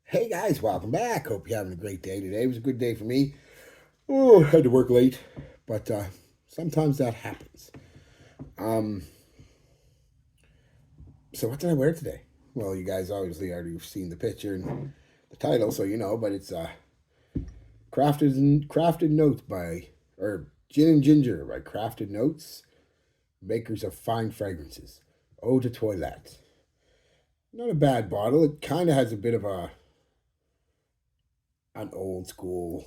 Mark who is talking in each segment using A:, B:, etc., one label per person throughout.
A: Hey guys, welcome back. Hope you're having a great day today. It was a good day for me. Oh, had to work late, but sometimes that happens. Um, so what did I wear today? Well, you guys obviously already seen the picture and the title, so you know. But it's crafted notes by or gin and ginger by Crafted Notes, makers of fine fragrances. Eau de toilette. Not a bad bottle. It kind of has a bit of an old school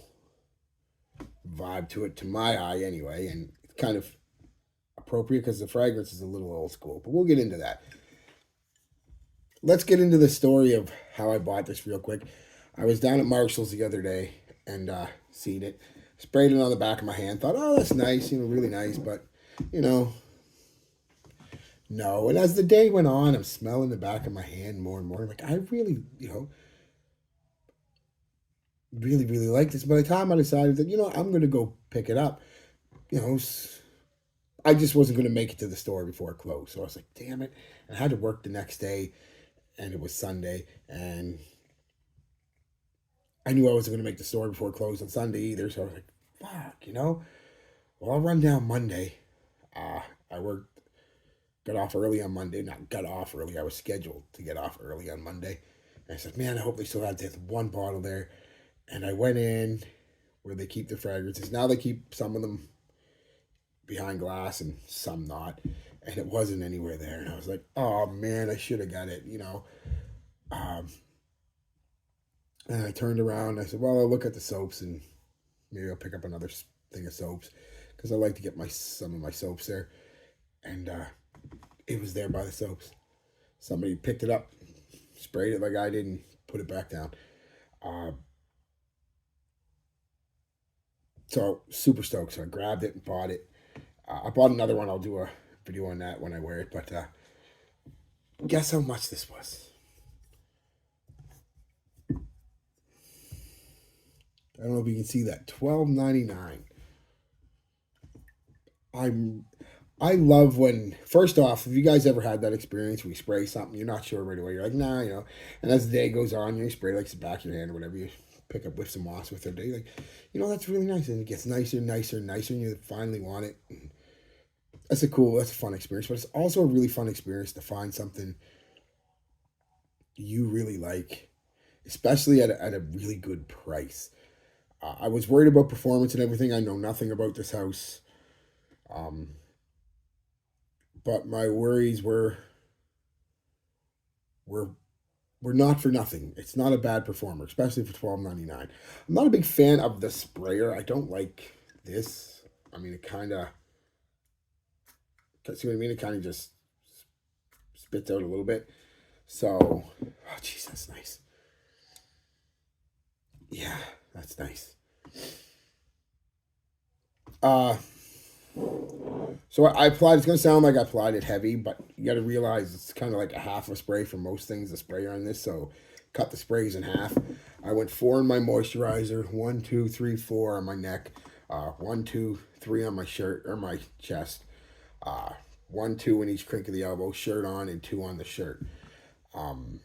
A: vibe to it, to my eye anyway, and it's kind of appropriate because the fragrance is a little old school. But we'll get into that. Let's get into the story of how I bought this real quick. I was down at Marshall's the other day and seen it, sprayed it on the back of my hand. Thought, oh, that's nice, really nice. But you know, no. And as the day went on, I'm smelling the back of my hand more and more. Like I really, really, really like this. By the time I decided that, I'm going to go pick it up, you know, I just wasn't going to make it to the store before it closed. So I was like, damn it. And I had to work the next day, and it was Sunday, and I knew I wasn't going to make the store before it closed on Sunday either. So I was like, fuck. Well, I'll run down Monday. I got off early on Monday. Not got off early. I was scheduled to get off early on Monday. And I said, man, I hope they still have this one bottle there. And I went in where they keep the fragrances. Now they keep some of them behind glass and some not. And it wasn't anywhere there. And I was like, oh man, I should have got it. Um, and I turned around and I said, well, I'll look at the soaps and maybe I'll pick up another thing of soaps because I like to get some of my soaps there. And it was there by the soaps. Somebody picked it up, sprayed it like I did, and put it back down. Uh, so super stoked. So I grabbed it and bought it. I bought another one. I'll do a video on that when I wear it. But guess how much this was? I don't know if you can see that. $12.99. I'm I love when, first off, if you guys ever had that experience where you spray something, you're not sure right away. You're like, nah. And as the day goes on, you spray like the back of your hand or whatever, you pick up with some moss with it. You're like, that's really nice. And it gets nicer, nicer, nicer, and you finally want it. And that's a fun experience. But it's also a really fun experience to find something you really like, especially at a really good price. I was worried about performance and everything. I know nothing about this house. Um, but my worries were were not for nothing. It's not a bad performer, especially for $12.99. I'm not a big fan of the sprayer. I don't like this. I mean, it kind of, see what I mean? It kind of just spits out a little bit. So, oh, jeez, that's nice. Yeah, that's nice. Uh, so I applied. It's gonna sound like I applied it heavy, but you got to realize it's kind of like a half a spray for most things. The sprayer on this, so cut the sprays in half. I went four in my moisturizer. One, two, three, four on my neck. One, two, three on my shirt or my chest. Uh, one, two in each crink of the elbow. Shirt on and two on the shirt. Um,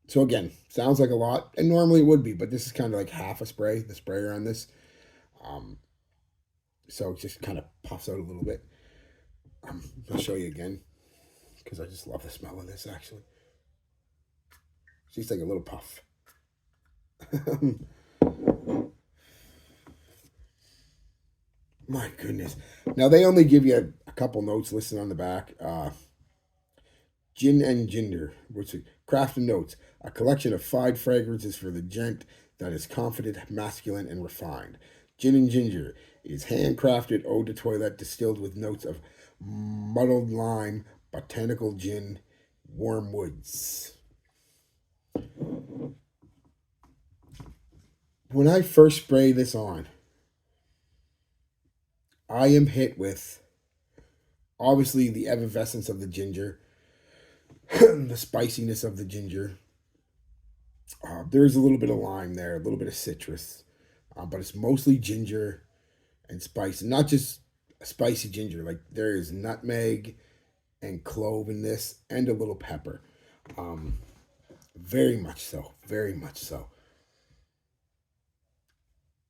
A: so again, sounds like a lot, and normally it would be, but this is kind of like half a spray. The sprayer on this. Um, so it just kind of puffs out a little bit. I'll show you again because I just love the smell of this actually. She's like a little puff. My goodness. Now they only give you a couple notes listed on the back. Gin and Ginger, which is Craft and Notes, a collection of fine fragrances for the gent that is confident, masculine, and refined. Gin and Ginger is handcrafted eau de toilette distilled with notes of muddled lime, botanical gin, warm woods. When I first spray this on, I am hit with obviously the effervescence of the ginger, the spiciness of the ginger. There's a little bit of lime there, a little bit of citrus, but it's mostly ginger and spice, and not just a spicy ginger. Like there is nutmeg and clove in this, and a little pepper. Um, Very much so. Very much so.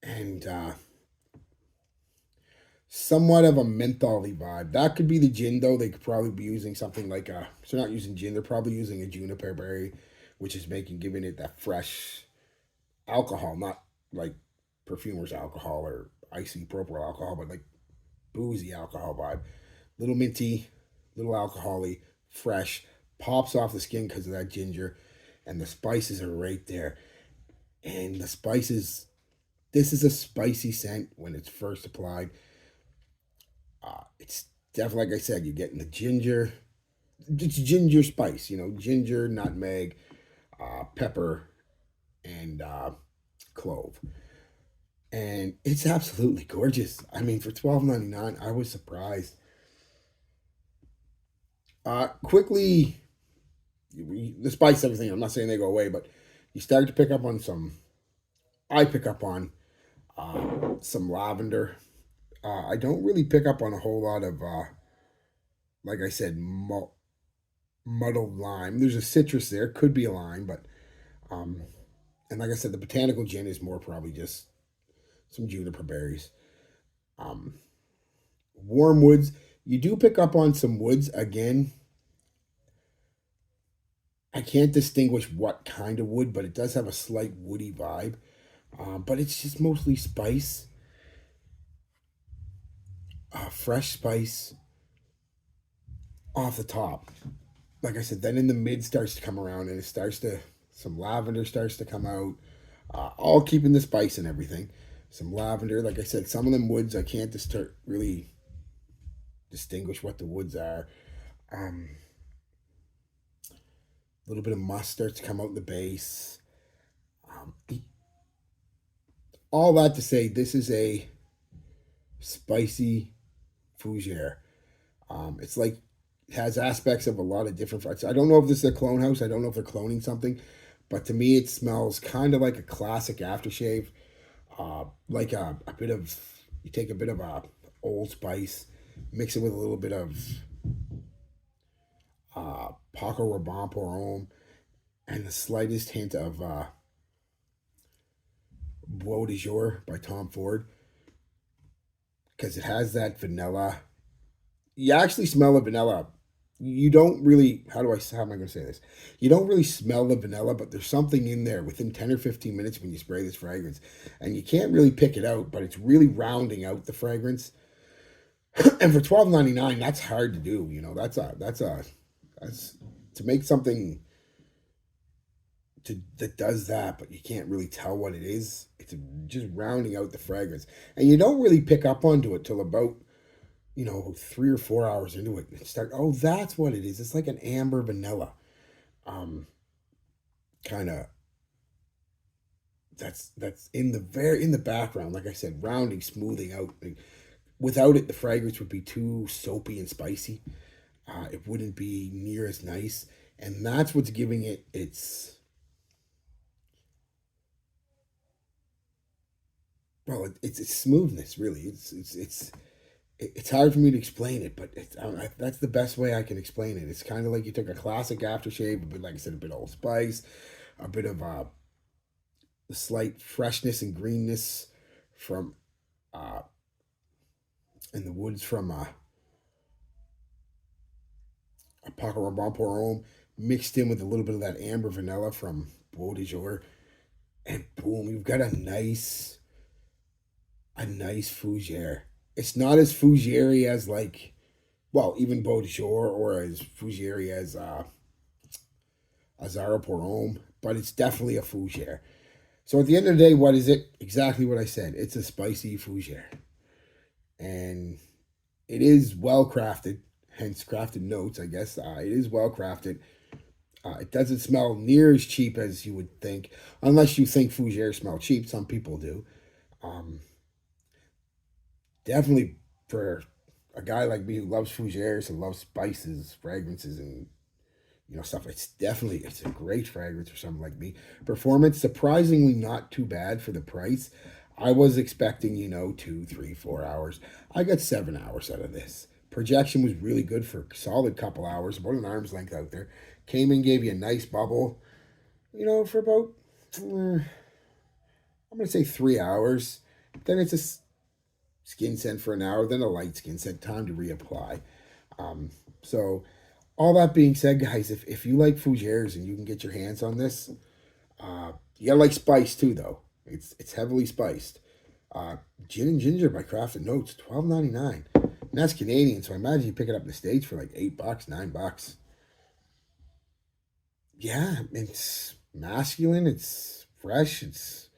A: And somewhat of a mentholy vibe. That could be the gin, though. They could probably be using something like a. So they're not using gin. They're probably using a juniper berry, which is giving it that fresh alcohol, not like perfumer's alcohol or icy propyl alcohol, but like boozy alcohol vibe. Little minty, little alcoholy, fresh, pops off the skin because of that ginger, and the spices are right there. And the spices, this is a spicy scent when it's first applied. It's definitely, like I said, you're getting the ginger. It's ginger spice, ginger, nutmeg, pepper, and clove. And it's absolutely gorgeous. I mean, for $12.99, I was surprised. Quickly, the spice, everything. I'm not saying they go away, but you start to pick up on some. I pick up on some lavender. I don't really pick up on a whole lot of, like I said, muddled lime. There's a citrus there, could be a lime, but um, and like I said, the botanical gin is more probably just some juniper berries. Um, Warm woods. You do pick up on some woods again. I can't distinguish what kind of wood, but it does have a slight woody vibe. But it's just mostly spice, fresh spice off the top. Like I said, then in the mid starts to come around and it starts to, some lavender starts to come out, all keeping the spice and everything. Some lavender, like I said, some of them woods I can't really distinguish what the woods are. A little bit of musk starts to come out in the base. Um, all that to say, this is a spicy fougère. It's like it has aspects of a lot of different fruits. I don't know if this is a clone house. I don't know if they're cloning something, but to me, it smells kind of like a classic aftershave. Like a bit of, you take a bit of a Old Spice, mix it with a little bit of Paco Rabanne Porom, and the slightest hint of Bois de Jour by Tom Ford, because it has that vanilla. You actually smell the vanilla. You don't really, how am I going to say this? You don't really smell the vanilla, but there's something in there within 10 or 15 minutes when you spray this fragrance. And you can't really pick it out, but it's really rounding out the fragrance. And for $12.99, that's hard to do. That's to make something that does that, but you can't really tell what it is. It's just rounding out the fragrance. And you don't really pick up onto it till about 3 or 4 hours into it, and start. Oh, that's what it is. It's like an amber vanilla, kind of. That's in the background. Like I said, rounding, smoothing out. Like, without it, the fragrance would be too soapy and spicy. It wouldn't be near as nice, and that's what's giving it its. Well, it's its smoothness. Really, it's hard for me to explain it, but that's the best way I can explain it. It's kind of like you took a classic aftershave, a bit, like I said, a bit of Old Spice, a bit of the slight freshness and greenness from in the woods from a Paco Rabanne Porom, mixed in with a little bit of that amber vanilla from Bois de Jour, and boom, you've got a nice fougere. It's not as fougere as like, well, even Bois de Jour, or as fougere as Azara Porom, but it's definitely a fougere. So at the end of the day, what is it? Exactly what I said. It's a spicy fougere. And it is well crafted, hence crafted notes, I guess. It is well crafted. It doesn't smell near as cheap as you would think, unless you think fougere smell cheap. Some people do. Um, Definitely for a guy like me who loves fougères and loves spices, fragrances, and stuff. It's a great fragrance for someone like me. Performance surprisingly not too bad for the price. I was expecting 2, 3, 4 hours. I got 7 hours out of this. Projection was really good for a solid couple hours, about an arm's length out there. Came in, gave you a nice bubble. for about, I'm going to say 3 hours. Then it's a skin scent for an hour, then a light skin scent, time to reapply. So, all that being said, guys, if you like fougères and you can get your hands on this, you gotta like spice too, though. It's heavily spiced. Uh, Gin and Ginger by Crafted Notes, $12.99, and that's Canadian. So I imagine you pick it up in the States for like $8, $9. Yeah, it's masculine. It's fresh. It's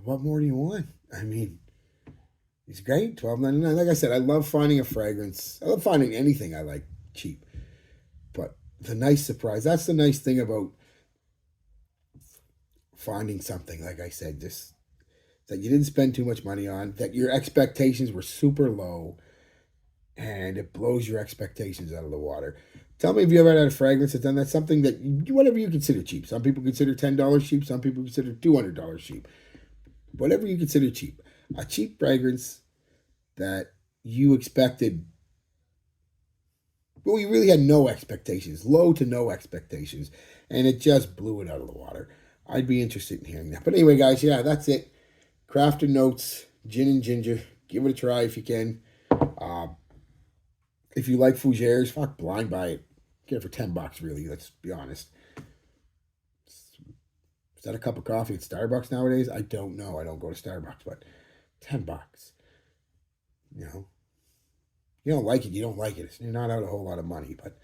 A: what more do you want? I mean, it's great. $12.99. Like I said, I love finding a fragrance. I love finding anything I like cheap. But the nice surprise. That's the nice thing about finding something. Like I said, just that you didn't spend too much money on. That your expectations were super low, and it blows your expectations out of the water. Tell me if you ever had a fragrance that's done that. Something that whatever you consider cheap. Some people consider $10 cheap. Some people consider $200 cheap. Whatever you consider cheap. A cheap fragrance that you expected. Well, you really had no expectations, low to no expectations, and it just blew it out of the water. I'd be interested in hearing that. But anyway, guys, yeah, that's it. Crafted Notes, Gin and Ginger. Give it a try if you can. Uh, if you like fougères, fuck, blind buy it. Get it for $10, really. Let's be honest. Is that a cup of coffee at Starbucks nowadays? I don't know. I don't go to Starbucks, but $10. You know, you don't like it, you don't like it. You're not out a whole lot of money, but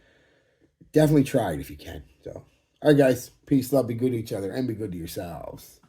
A: definitely try it if you can. So, all right, guys. Peace, love, be good to each other, and be good to yourselves.